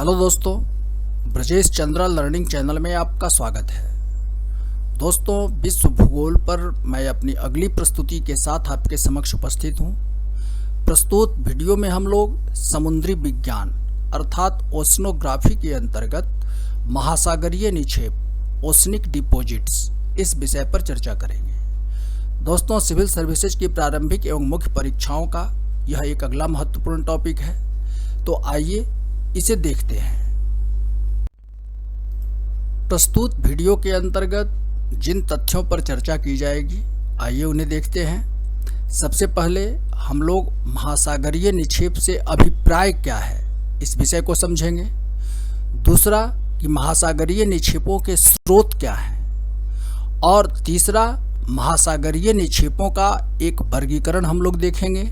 Hello दोस्तों, Brajesh Chandra learning channel में आपका स्वागत है। दोस्तों, विश्व भूगोल पर मैं अपनी अगली प्रस्तुति के साथ आपके समक्ष उपस्थित हूँ। प्रस्तुत वीडियो में हम लोग समुद्री विज्ञान अर्थात ओशनोग्राफी के अंतर्गत महासागरीय निक्षेप ओशनिक डिपॉजिट्स इस विषय पर चर्चा करेंगे। दोस्तों, सिविल सर्विसेज की प्रारंभिक एवं मुख्य परीक्षाओं का यह एक अगला महत्वपूर्ण टॉपिक है, तो आइए इसे देखते हैं। प्रस्तुत वीडियो के अंतर्गत जिन तथ्यों पर चर्चा की जाएगी, आइए उन्हें देखते हैं। सबसे पहले हम लोग महासागरीय निक्षेप से अभिप्राय क्या है, इस विषय को समझेंगे। दूसरा कि महासागरीय निक्षेपों के स्रोत क्या हैं, और तीसरा महासागरीय निक्षेपों का एक वर्गीकरण हम लोग देखेंगे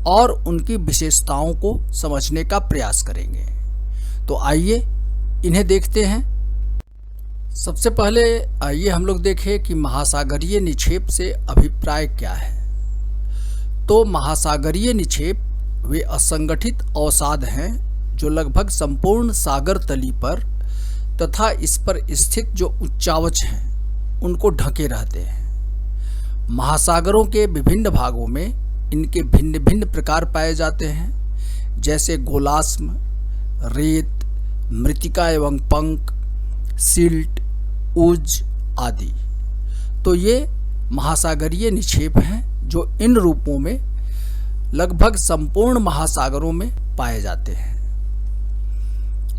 और उनकी विशेषताओं को समझने का प्रयास करेंगे। तो आइए इन्हें देखते हैं। सबसे पहले आइए हम लोग देखें कि महासागरीय निक्षेप से अभिप्राय क्या है। तो महासागरीय निक्षेप वे असंगठित अवसाद हैं जो लगभग संपूर्ण सागर तली पर तथा इस पर स्थित जो उच्चावच हैं उनको ढके रहते हैं। महासागरों के विभिन्न भागों में इनके भिन्न भिन्न प्रकार पाए जाते हैं, जैसे गोलाश्म, रेत, मृत्तिका एवं पंख, सिल्ट, उज आदि। तो ये महासागरीय निक्षेप हैं जो इन रूपों में लगभग संपूर्ण महासागरों में पाए जाते हैं।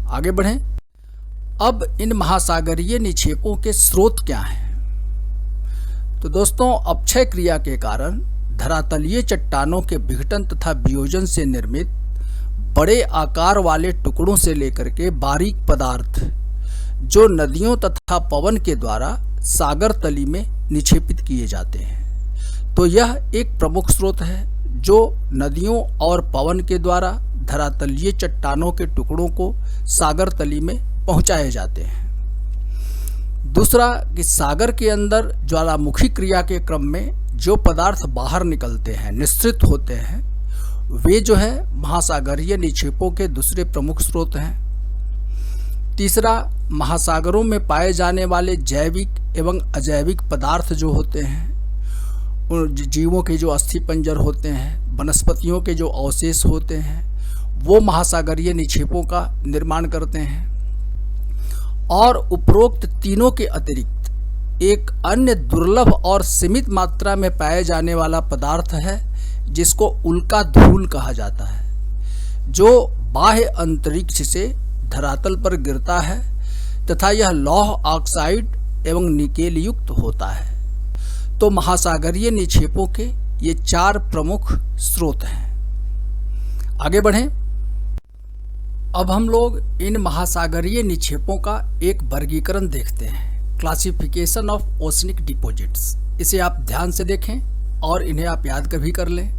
आगे बढ़ें। अब इन महासागरीय निक्षेपों के स्रोत क्या हैं? तो दोस्तों, अपक्षय क्रिया के कारण धरातलीय चट्टानों के विघटन तथा वियोजन से निर्मित बड़े आकार वाले टुकड़ों से लेकर के बारीक पदार्थ जो नदियों तथा पवन के द्वारा सागर तली में निक्षेपित किए जाते हैं। तो यह एक प्रमुख स्रोत है जो नदियों और पवन के द्वारा धरातलीय चट्टानों के टुकड़ों को सागर तली में पहुंचाए जाते हैं। दूसरा कि सागर के अंदर ज्वालामुखी क्रिया के क्रम में जो पदार्थ बाहर निकलते हैं, निःसृत होते हैं, वे जो है महासागरीय निक्षेपों के दूसरे प्रमुख स्रोत हैं। तीसरा, महासागरों में पाए जाने वाले जैविक एवं अजैविक पदार्थ जो होते हैं, उन जीवों के जो अस्थिपंजर होते हैं, वनस्पतियों के जो अवशेष होते हैं, वो महासागरीय निक्षेपों का निर्माण करते हैं। और उपरोक्त तीनों के अतिरिक्त एक अन्य दुर्लभ और सीमित मात्रा में पाए जाने वाला पदार्थ है जिसको उल्का धूल कहा जाता है, जो बाह्य अंतरिक्ष से धरातल पर गिरता है तथा यह लौह ऑक्साइड एवं निकेल युक्त होता है। तो महासागरीय निक्षेपों के ये 4 प्रमुख स्रोत हैं। आगे बढ़ें। अब हम लोग इन महासागरीय निक्षेपों का एक वर्गीकरण देखते हैं, क्लासिफिकेशन ऑफ ओशनिक डिपॉजिट्स। इसे आप ध्यान से देखें और इन्हें आप याद कभी कर लें।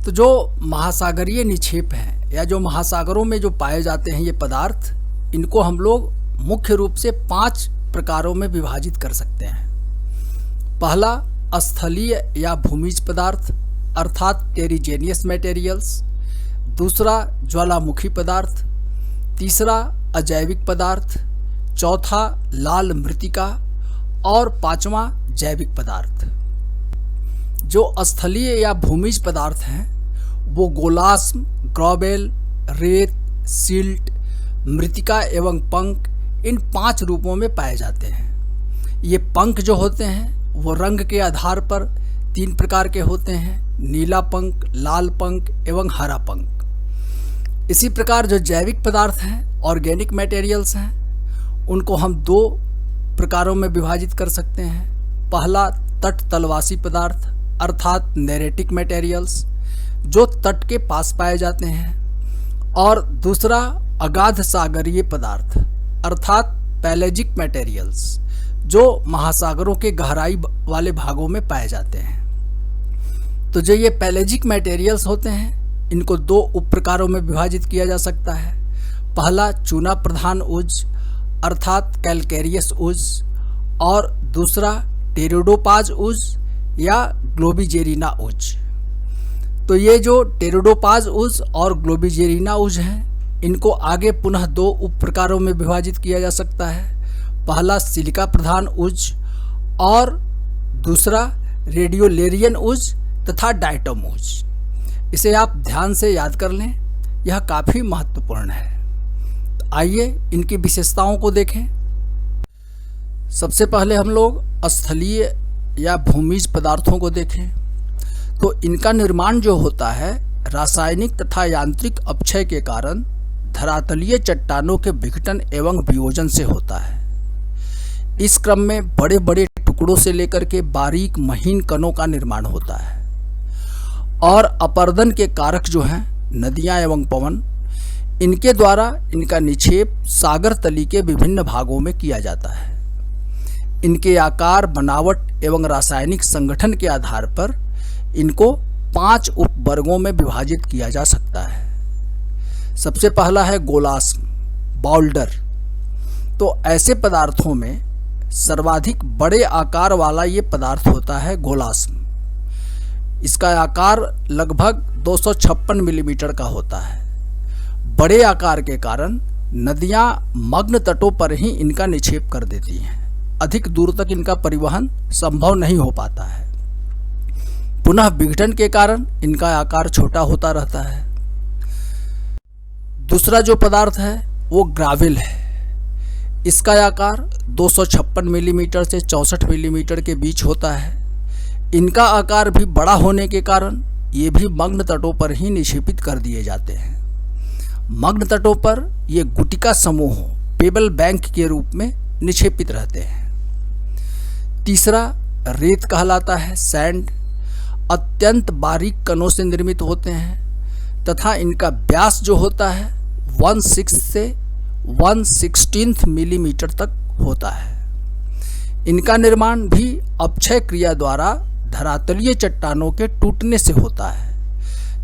तो जो महासागरीय निक्षेप हैं या जो महासागरों में जो पाए जाते हैं ये पदार्थ, इनको हम लोग मुख्य रूप से 5 प्रकारों में विभाजित कर सकते हैं। पहला, स्थलीय या भूमिज पदार्थ अर्थात टेरिजेनियस मटेरियल्स। दूसरा, ज्वालामुखी पदार्थ। तीसरा, अजैविक पदार्थ। चौथा, लाल मृत्तिका। और 5वां, जैविक पदार्थ। जो स्थलीय या भूमिज पदार्थ हैं वो गोलाश्म, ग्रॉवेल, रेत, सिल्ट, मृत्तिका एवं पंख, इन 5 रूपों में पाए जाते हैं। ये पंख जो होते हैं वो रंग के आधार पर 3 प्रकार के होते हैं, नीला पंख, लाल पंख एवं हरा पंख। इसी प्रकार जो जैविक पदार्थ हैं, ऑर्गेनिक मटेरियल्स हैं, उनको हम 2 प्रकारों में विभाजित कर सकते हैं। पहला, तट तलवासी पदार्थ अर्थात नेरेटिक मटेरियल्स जो तट के पास पाए जाते हैं। और दूसरा, अगाध सागरीय पदार्थ अर्थात पैलेजिक मटेरियल्स जो महासागरों के गहराई वाले भागों में पाए जाते हैं। तो जो ये पैलेजिक मटेरियल्स होते हैं, इनको 2 उप प्रकारों में विभाजित किया जा सकता है। पहला, चूना प्रधान उज अर्थात कैलकेरियस उज, और दूसरा, टेरिडोपाज उज या ग्लोबिजेरिना उज। तो ये जो टेरिडोपाज उज और ग्लोबिजेरिना उज हैं, इनको आगे पुनः दो उप प्रकारों में विभाजित किया जा सकता है। पहला सिलिका प्रधान उज और दूसरा रेडियोलेरियन उज तथा डायटम उज। इसे आप ध्यान से याद कर लें, यह काफ़ी महत्वपूर्ण है। तो आइए इनकी विशेषताओं को देखें। सबसे पहले हम लोग स्थलीय या भूमिज पदार्थों को देखें तो इनका निर्माण जो होता है रासायनिक तथा यांत्रिक अपक्षय के कारण धरातलीय चट्टानों के विघटन एवं वियोजन से होता है। इस क्रम में बड़े बड़े टुकड़ों से लेकर के बारीक महीन कणों का निर्माण होता है और अपर्दन के कारक जो हैं नदियां एवं पवन, इनके द्वारा इनका निक्षेप सागर तली के विभिन्न भागों में किया जाता है। इनके आकार, बनावट एवं रासायनिक संगठन के आधार पर इनको 5 उपवर्गों में विभाजित किया जा सकता है। सबसे पहला है गोलाश्म, बाउल्डर। तो ऐसे पदार्थों में सर्वाधिक बड़े आकार वाला ये पदार्थ होता है गोलाश्म। इसका आकार लगभग 256 मिलीमीटर का होता है। बड़े आकार के कारण नदियां मग्न तटों पर ही इनका निक्षेप कर देती हैं। अधिक दूर तक इनका परिवहन संभव नहीं हो पाता है। पुनः विघटन के कारण इनका आकार छोटा होता रहता है। दूसरा जो पदार्थ है वो ग्राविल है। इसका आकार 256 मिलीमीटर से 64 मिलीमीटर के बीच होता है। इनका आकार भी बड़ा होने के कारण ये भी मग्न तटों पर ही निक्षेपित कर दिए जाते हैं। मग्न तटों पर ये गुटिका समूह पेबल बैंक के रूप में निक्षेपित रहते हैं। तीसरा रेत कहलाता है, सैंड। अत्यंत बारीक कणों से निर्मित होते हैं तथा इनका व्यास जो होता है 1/6 से 1/16 मिलीमीटर तक होता है। इनका निर्माण भी अपक्षय क्रिया द्वारा धरातलीय चट्टानों के टूटने से होता है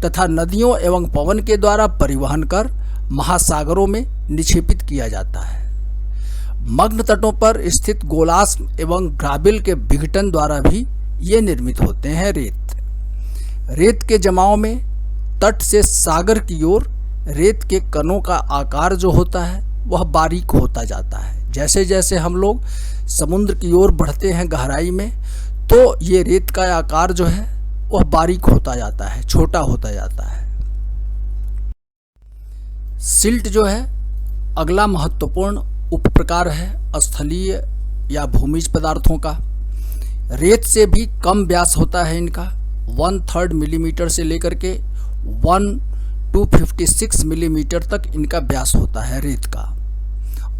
तथा नदियों एवं पवन के द्वारा परिवहन कर महासागरों में निक्षेपित किया जाता है। मग्न तटों पर स्थित गोलाश्म एवं ग्राबिल के विघटन द्वारा भी ये निर्मित होते हैं। रेत के जमाव में तट से सागर की ओर रेत के कणों का आकार जो होता है वह बारीक होता जाता है। जैसे जैसे हम लोग समुद्र की ओर बढ़ते हैं गहराई में, तो ये रेत का आकार जो है वह बारीक होता जाता है, छोटा होता जाता है। सिल्ट जो है अगला महत्वपूर्ण उपप्रकार है स्थलीय या भूमिज पदार्थों का। रेत से भी कम व्यास होता है इनका, 1/3 मिलीमीटर से लेकर के 1/256 मिलीमीटर तक इनका व्यास होता है रेत का,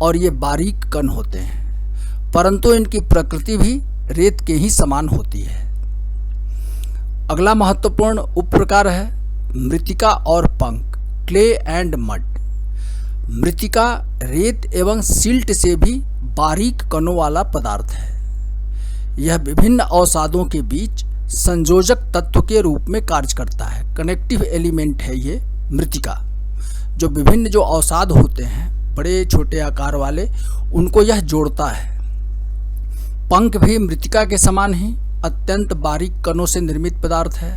और ये बारीक कण होते हैं, परंतु इनकी प्रकृति भी रेत के ही समान होती है। अगला महत्वपूर्ण उपप्रकार है मृत्तिका और पंख, क्ले एंड मड। मृत्तिका रेत एवं सिल्ट से भी बारीक कणों वाला पदार्थ है। यह विभिन्न अवसादों के बीच संयोजक तत्व के रूप में कार्य करता है। कनेक्टिव एलिमेंट है ये मृत्तिका, जो विभिन्न जो अवसाद होते हैं बड़े छोटे आकार वाले, उनको यह जोड़ता है। पंख भी मृत्तिका के समान ही अत्यंत बारीक कणों से निर्मित पदार्थ है,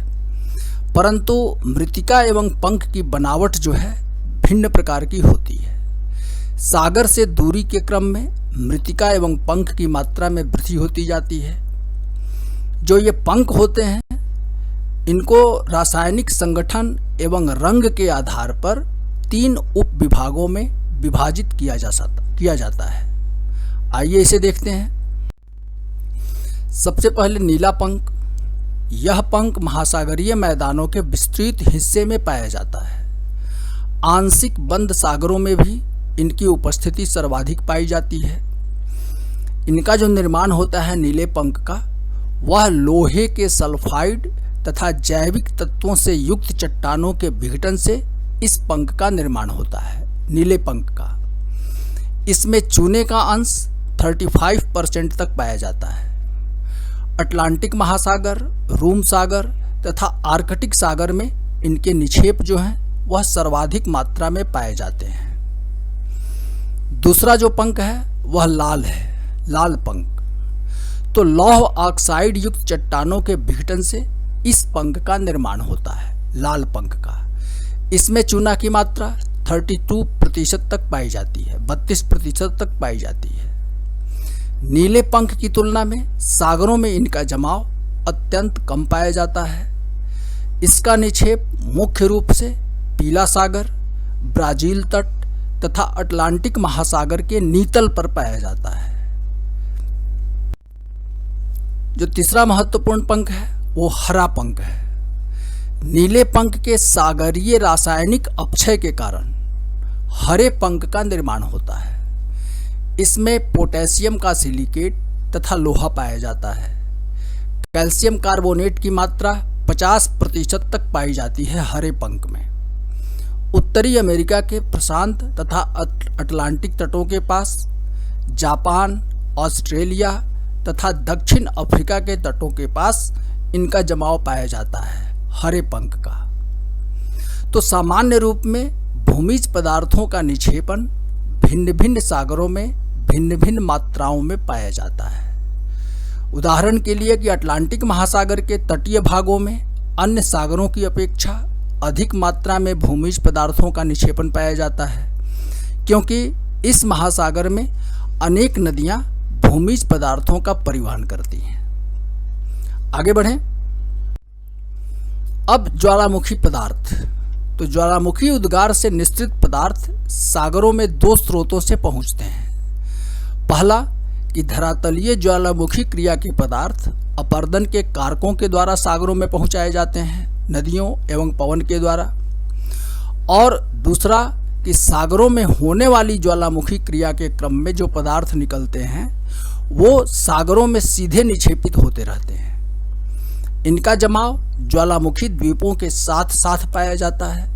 परंतु मृत्तिका एवं पंख की बनावट जो है भिन्न प्रकार की होती है। सागर से दूरी के क्रम में मृत्तिका एवं पंख की मात्रा में वृद्धि होती जाती है। जो ये पंख होते हैं इनको रासायनिक संगठन एवं रंग के आधार पर 3 उप विभागों में विभाजित किया जाता है। आइए इसे देखते हैं। सबसे पहले नीला पंख। यह पंख महासागरीय मैदानों के विस्तृत हिस्से में पाया जाता है। आंशिक बंद सागरों में भी इनकी उपस्थिति सर्वाधिक पाई जाती है। इनका जो निर्माण होता है नीले पंख का, वह लोहे के सल्फाइड तथा जैविक तत्वों से युक्त चट्टानों के विघटन से इस पंख का निर्माण होता है, नीले पंख का। इसमें चूने का अंश 35% तक पाया जाता है। अटलांटिक महासागर, रूम सागर तथा आर्कटिक सागर में इनके निक्षेप जो हैं वह सर्वाधिक मात्रा में पाए जाते हैं। दूसरा जो पंख है वह लाल है, लाल पंख। तो लौह ऑक्साइड युक्त चट्टानों के विघटन से इस पंख का निर्माण होता है, लाल पंख का। इसमें चूना की मात्रा 32% तक पाई जाती है, 32% तक पाई जाती है। नीले पंख की तुलना में सागरों में इनका जमाव अत्यंत कम पाया जाता है। इसका निक्षेप मुख्य रूप से पीला सागर, ब्राजील तट तथा अटलांटिक महासागर के नीतल पर पाया जाता है। जो तीसरा महत्वपूर्ण पंख है वो हरा पंख है। नीले पंख के सागरीय रासायनिक अपक्षय के कारण हरे पंख का निर्माण होता है। इसमें पोटेशियम का सिलिकेट तथा लोहा पाया जाता है। कैल्शियम कार्बोनेट की मात्रा 50% तक पाई जाती है हरे पंख में। उत्तरी अमेरिका के प्रशांत तथा अटलांटिक तटों के पास, जापान, ऑस्ट्रेलिया तथा दक्षिण अफ्रीका के तटों के पास इनका जमाव पाया जाता है हरे पंख का। तो सामान्य रूप में भूमिज पदार्थों का निक्षेपण भिन्न भिन्न सागरों में भिन्न भिन्न मात्राओं में पाया जाता है। उदाहरण के लिए कि अटलांटिक महासागर के तटीय भागों में अन्य सागरों की अपेक्षा अधिक मात्रा में भूमिज पदार्थों का निक्षेपण पाया जाता है, क्योंकि इस महासागर में अनेक नदियां भूमिज पदार्थों का परिवहन करती हैं। आगे बढ़ें। अब ज्वालामुखी पदार्थ। तो ज्वालामुखी उद्गार से निश्चित पदार्थ सागरों में दो स्रोतों से पहुंचते हैं। पहला कि धरातलीय ज्वालामुखी क्रिया के पदार्थ अपर्दन के कारकों के द्वारा सागरों में पहुंचाए जाते हैं, नदियों एवं पवन के द्वारा। और दूसरा कि सागरों में होने वाली ज्वालामुखी क्रिया के क्रम में जो पदार्थ निकलते हैं वो सागरों में सीधे निक्षेपित होते रहते हैं। इनका जमाव ज्वालामुखी द्वीपों के साथ साथ पाया जाता है।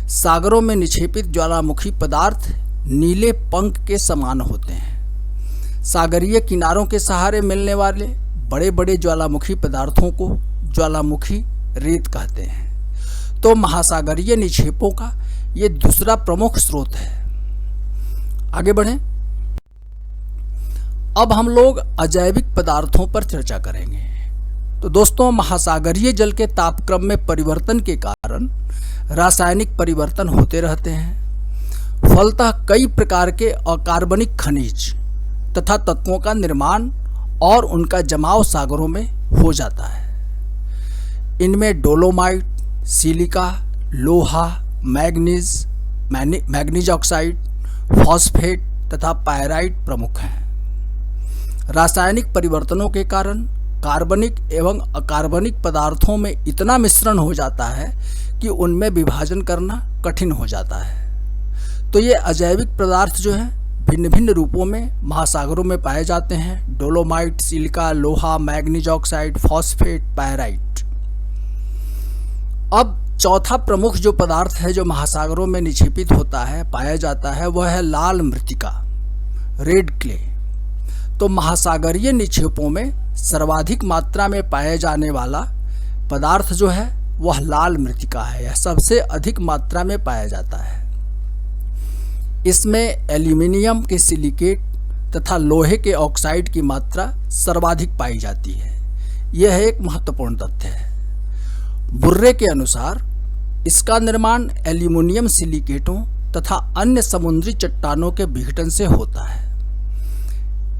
सागरों में निक्षेपित ज्वालामुखी पदार्थ नीले पंख के समान होते हैं। सागरीय किनारों के सहारे मिलने वाले बड़े बड़े ज्वालामुखी पदार्थों को ज्वालामुखी रेत कहते हैं। तो महासागरीय निक्षेपों का ये दूसरा प्रमुख स्रोत है। आगे बढ़ें। अब हम लोग अजैविक पदार्थों पर चर्चा करेंगे। तो दोस्तों, महासागरीय जल के तापक्रम में परिवर्तन के कारण रासायनिक परिवर्तन होते रहते हैं। फलतः कई प्रकार के अकार्बनिक खनिज तथा तत्वों का निर्माण और उनका जमाव सागरों में हो जाता है। इनमें डोलोमाइट, सिलिका, लोहा, मैग्नीज ऑक्साइड, फॉस्फेट तथा पायराइट प्रमुख हैं। रासायनिक परिवर्तनों के कारण कार्बनिक एवं अकार्बनिक पदार्थों में इतना मिश्रण हो जाता है कि उनमें विभाजन करना कठिन हो जाता है। तो ये अजैविक पदार्थ जो है भिन्न भिन्न रूपों में महासागरों में पाए जाते हैं। डोलोमाइट, सिलिका, लोहा, मैग्नीज ऑक्साइड, फॉस्फेट, पायराइट। अब चौथा प्रमुख जो पदार्थ है जो महासागरों में निक्षेपित होता है, पाया जाता है, वह है लाल मृत्तिका, रेड क्ले। तो महासागरीय निक्षेपों में सर्वाधिक मात्रा में पाए जाने वाला पदार्थ जो है वह लाल मृत्तिका है। यह सबसे अधिक मात्रा में पाया जाता है। इसमें एल्यूमिनियम के सिलिकेट तथा लोहे के ऑक्साइड की मात्रा सर्वाधिक पाई जाती है। यह एक महत्वपूर्ण तथ्य है। बुर्रे के अनुसार इसका निर्माण एल्यूमिनियम सिलिकेटों तथा अन्य समुद्री चट्टानों के विघटन से होता है।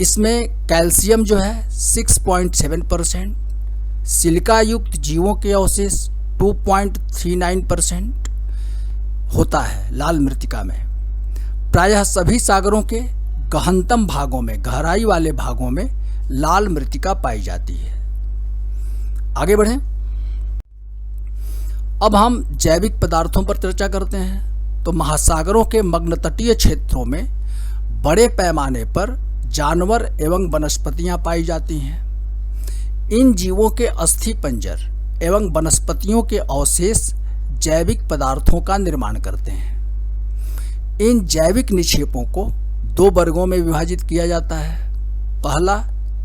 इसमें कैल्शियम जो है 6.7%, सिलिका युक्त जीवों के अवशेष 2.39% होता है लाल मृत्तिका में। प्रायः सभी सागरों के गहनतम भागों में, गहराई वाले भागों में लाल मृत्तिका पाई जाती है। आगे बढ़ें। अब हम जैविक पदार्थों पर चर्चा करते हैं। तो महासागरों के मग्न तटीय क्षेत्रों में बड़े पैमाने पर जानवर एवं वनस्पतियां पाई जाती हैं। इन जीवों के अस्थि पंजर एवं वनस्पतियों के अवशेष जैविक पदार्थों का निर्माण करते हैं। इन जैविक निक्षेपों को दो वर्गों में विभाजित किया जाता है। पहला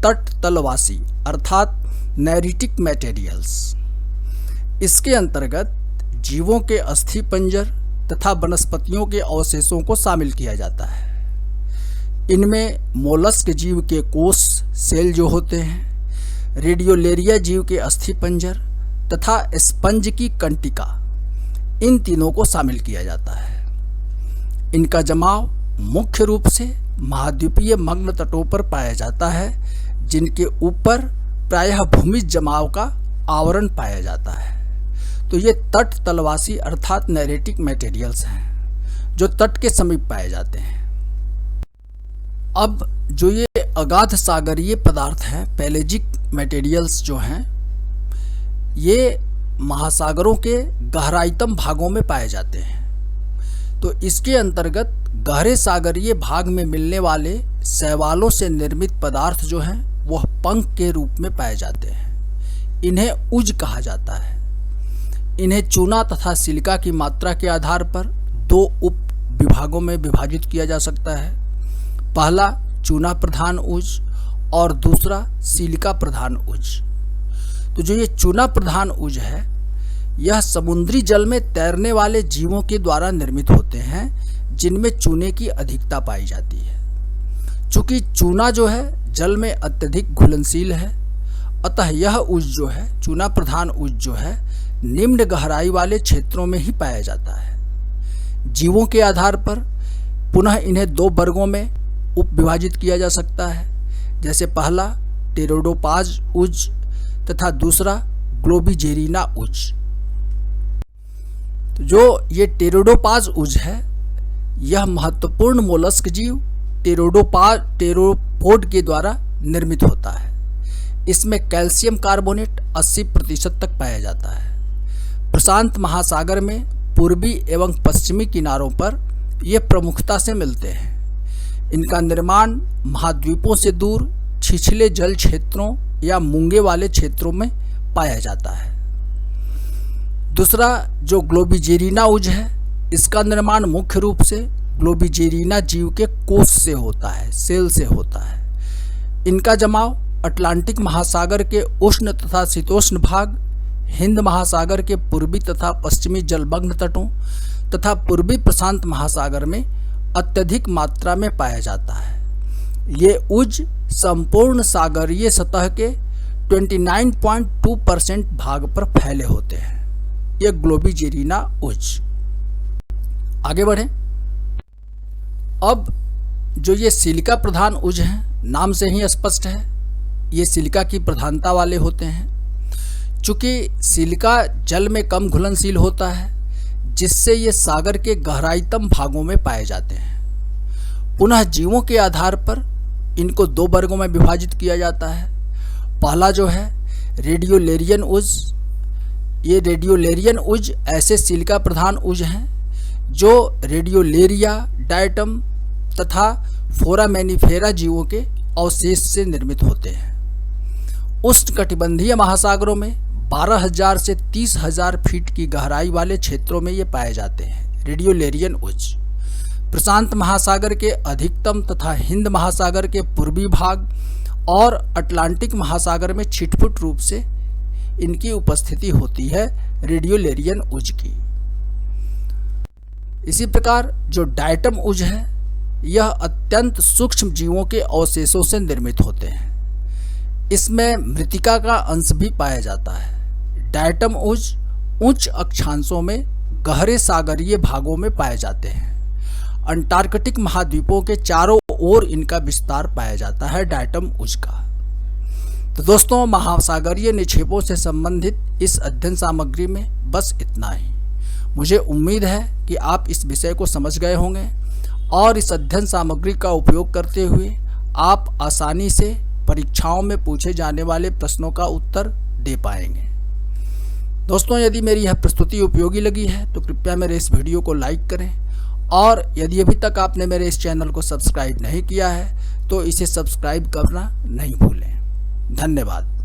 तट तलवासी अर्थात नैरिटिक मटेरियल्स। इसके अंतर्गत जीवों के अस्थि पंजर तथा वनस्पतियों के अवशेषों को शामिल किया जाता है। इनमें मोलस्क जीव के कोष सेल जो होते हैं, रेडियोलेरिया जीव के अस्थि पंजर तथा स्पंज की कंटिका, इन तीनों को शामिल किया जाता है। इनका जमाव मुख्य रूप से महाद्वीपीय मग्न तटों पर पाया जाता है, जिनके ऊपर प्रायः भूमिज जमाव का आवरण पाया जाता है। तो ये तट तलवासी अर्थात नैरेटिक मटेरियल्स हैं जो तट के समीप पाए जाते हैं। अब जो ये अगाध सागरीय पदार्थ हैं, पेलेजिक मटेरियल्स जो हैं, ये महासागरों के गहराईतम भागों में पाए जाते हैं। तो इसके अंतर्गत गहरे सागरीय भाग में मिलने वाले शैवालों से निर्मित पदार्थ जो हैं वह पंख के रूप में पाए जाते हैं। इन्हें उज कहा जाता है। इन्हें चूना तथा सिलिका की मात्रा के आधार पर दो उप विभागों में विभाजित किया जा सकता है। पहला चूना प्रधान उज और दूसरा सिलिका प्रधान उज। तो जो ये चूना प्रधान उज है, यह समुद्री जल में तैरने वाले जीवों के द्वारा निर्मित होते हैं, जिनमें चूने की अधिकता पाई जाती है। चूंकि चूना जो है जल में अत्यधिक घुलनशील है, अतः यह उज जो है, चूना प्रधान उज जो है, निम्न गहराई वाले क्षेत्रों में ही पाया जाता है। जीवों के आधार पर पुनः इन्हें दो वर्गों में उप विभाजित किया जा सकता है, जैसे पहला टेरोडोपाज उज तथा दूसरा ग्लोबिजेरिना उज। तो जो ये टेरोडोपाज उज है, यह महत्वपूर्ण मोलस्क जीव टेरोपोड के द्वारा निर्मित होता है। इसमें कैल्शियम कार्बोनेट 80% तक पाया जाता है। प्रशांत महासागर में पूर्वी एवं पश्चिमी किनारों पर ये प्रमुखता से मिलते हैं। इनका निर्माण महाद्वीपों से दूर छिछले जल क्षेत्रों या मूंगे वाले क्षेत्रों में पाया जाता है। दूसरा जो ग्लोबिजेरिना उज है, इसका निर्माण मुख्य रूप से ग्लोबिजेरिना जीव के कोष से होता है, सेल से होता है। इनका जमाव अटलांटिक महासागर के उष्ण तथा शीतोष्ण भाग, हिंद महासागर के पूर्वी तथा पश्चिमी जलमग्न तटों तथा पूर्वी प्रशांत महासागर में अत्यधिक मात्रा में पाया जाता है। ये उज संपूर्ण सागरीय सतह के 29.2% भाग पर फैले होते हैं। ये ग्लोबिजेरिना उज। आगे बढ़ें। अब जो ये सिलिका प्रधान उज हैं, नाम से ही स्पष्ट है, ये सिलिका की प्रधानता वाले होते हैं। चूँकि सिलिका जल में कम घुलनशील होता है, जिससे ये सागर के गहराईतम भागों में पाए जाते हैं। पुनः जीवों के आधार पर इनको दो वर्गों में विभाजित किया जाता है। पहला जो है रेडियोलेरियन उज। ये रेडियोलेरियन उज ऐसे सिलिका प्रधान उज हैं जो रेडियोलेरिया, डायटम तथा फोरामेनिफेरा जीवों के अवशेष से निर्मित होते हैं। उष्णकटिबंधीय महासागरों में 12,000 से 30,000 फीट की गहराई वाले क्षेत्रों में ये पाए जाते हैं, रेडियोलेरियन उज। प्रशांत महासागर के अधिकतम तथा हिंद महासागर के पूर्वी भाग और अटलांटिक महासागर में छिटपुट रूप से इनकी उपस्थिति होती है रेडियोलेरियन उज की। इसी प्रकार जो डायटम उज है, यह अत्यंत सूक्ष्म जीवों के अवशेषों से निर्मित होते हैं। इसमें मृतिका का अंश भी पाया जाता है। डायटम उज उच्च अक्षांशों में गहरे सागरीय भागों में पाए जाते हैं। अंटार्कटिक महाद्वीपों के चारों ओर इनका विस्तार पाया जाता है डायटम उज का। तो दोस्तों, महासागरीय निक्षेपों से संबंधित इस अध्ययन सामग्री में बस इतना ही। मुझे उम्मीद है कि आप इस विषय को समझ गए होंगे और इस अध्ययन सामग्री का उपयोग करते हुए आप आसानी से परीक्षाओं में पूछे जाने वाले प्रश्नों का उत्तर दे पाएंगे। दोस्तों, यदि मेरी यह प्रस्तुति उपयोगी लगी है तो कृपया मेरे इस वीडियो को लाइक करें और यदि अभी तक आपने मेरे इस चैनल को सब्सक्राइब नहीं किया है तो इसे सब्सक्राइब करना नहीं भूलें। धन्यवाद।